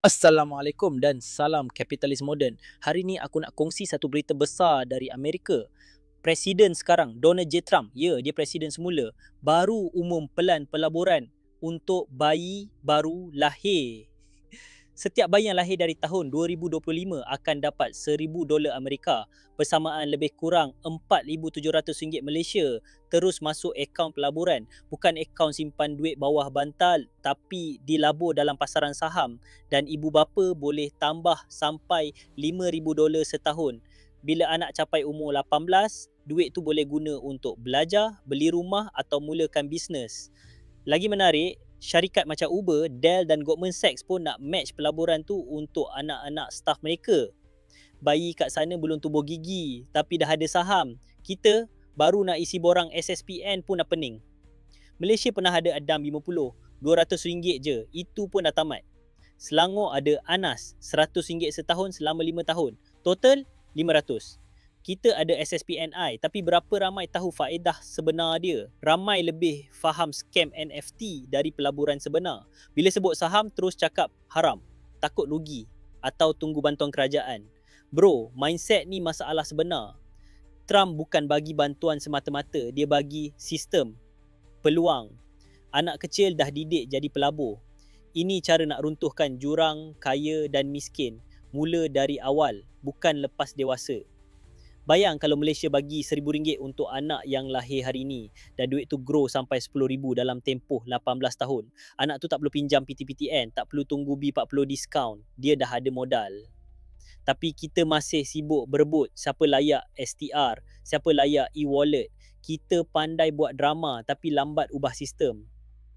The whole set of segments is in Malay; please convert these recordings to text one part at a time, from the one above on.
Assalamualaikum dan salam kapitalis moden. Hari ni aku nak kongsi satu berita besar dari Amerika. Presiden sekarang, Donald J. Trump, ya, dia presiden semula, baru umum pelan pelaburan untuk bayi baru lahir. Setiap bayi yang lahir dari tahun 2025 akan dapat $1,000 Amerika, bersamaan lebih kurang RM4,700 Malaysia terus masuk akaun pelaburan. Bukan akaun simpan duit bawah bantal, tapi dilabur dalam pasaran saham, dan ibu bapa boleh tambah sampai $5,000 setahun. Bila anak capai umur 18, duit tu boleh guna untuk belajar, beli rumah atau mulakan bisnes. Lagi menarik, syarikat macam Uber, Dell dan Goldman Sachs pun nak match pelaburan tu untuk anak-anak staf mereka. Bayi kat sana belum tumbuh gigi tapi dah ada saham. Kita baru nak isi borang SSPN pun dah pening. Malaysia pernah ada Adam 50, RM200 je. Itu pun dah tamat. Selangor ada Anas, RM100 setahun selama 5 tahun. Total RM500. Kita ada SSPNI, tapi berapa ramai tahu faedah sebenar dia? Ramai lebih faham scam NFT dari pelaburan sebenar. Bila sebut saham, terus cakap haram, takut rugi atau tunggu bantuan kerajaan. Bro, mindset ni masalah sebenar. Trump bukan bagi bantuan semata-mata, dia bagi sistem, peluang. Anak kecil dah didik jadi pelabur. Ini cara nak runtuhkan jurang kaya dan miskin. Mula dari awal, bukan lepas dewasa. Bayang kalau Malaysia bagi RM1,000 untuk anak yang lahir hari ini dan duit tu grow sampai RM10,000 dalam tempoh 18 tahun. Anak tu tak perlu pinjam PTPTN, tak perlu tunggu B40 diskaun. Dia dah ada modal. Tapi kita masih sibuk berebut siapa layak STR, siapa layak e-wallet. Kita pandai buat drama tapi lambat ubah sistem.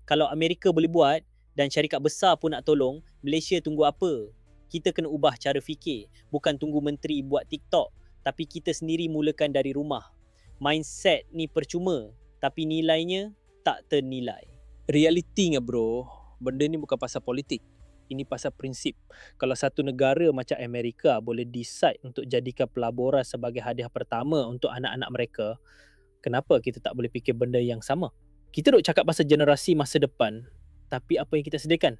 Kalau Amerika boleh buat dan syarikat besar pun nak tolong, Malaysia tunggu apa? Kita kena ubah cara fikir. Bukan tunggu menteri buat TikTok, tapi kita sendiri mulakan dari rumah. Mindset ni percuma, tapi nilainya tak ternilai. Realitinya bro, benda ni bukan pasal politik. Ini pasal prinsip. Kalau satu negara macam Amerika boleh decide untuk jadikan pelaburan sebagai hadiah pertama untuk anak-anak mereka, kenapa kita tak boleh fikir benda yang sama? Kita duk cakap pasal generasi masa depan, tapi apa yang kita sediakan?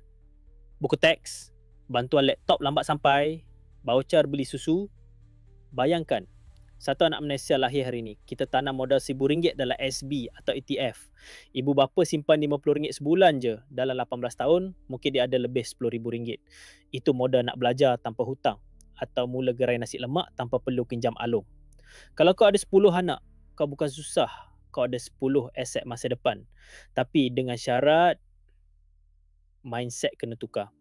Buku teks, bantuan laptop lambat sampai, voucher beli susu. Bayangkan, satu anak Malaysia lahir hari ini, kita tanam modal RM1,000 dalam SB atau ETF. Ibu bapa simpan RM50 sebulan je, dalam 18 tahun, mungkin dia ada lebih RM10,000. Itu modal nak belajar tanpa hutang atau mula gerai nasi lemak tanpa perlu pinjam alung. Kalau kau ada 10 anak, kau bukan susah, kau ada 10 aset masa depan. Tapi dengan syarat, mindset kena tukar.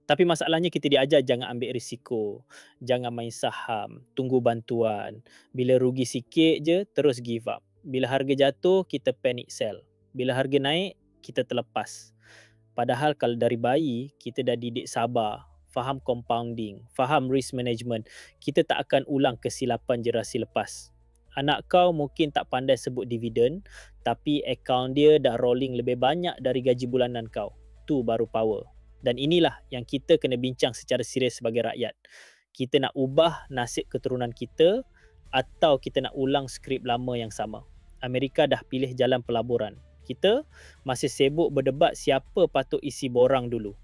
Tapi masalahnya kita diajar jangan ambil risiko, jangan main saham, tunggu bantuan. Bila rugi sikit je, terus give up. Bila harga jatuh, kita panic sell. Bila harga naik, kita terlepas. Padahal kalau dari bayi, kita dah didik sabar, faham compounding, faham risk management, kita tak akan ulang kesilapan generasi lepas. Anak kau mungkin tak pandai sebut dividen, tapi akaun dia dah rolling lebih banyak dari gaji bulanan kau. Tu baru power. Dan inilah yang kita kena bincang secara serius sebagai rakyat. Kita nak ubah nasib keturunan kita atau kita nak ulang skrip lama yang sama. Amerika dah pilih jalan pelaburan. Kita masih sibuk berdebat siapa patut isi borang dulu.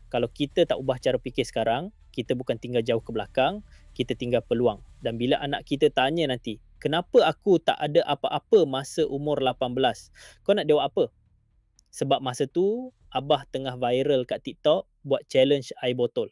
Kalau kita tak ubah cara fikir sekarang, kita bukan tinggal jauh ke belakang, kita tinggal peluang. Dan bila anak kita tanya nanti, kenapa aku tak ada apa-apa masa umur 18? Kau nak jawab apa? Sebab masa tu, Abah tengah viral kat TikTok buat challenge air botol.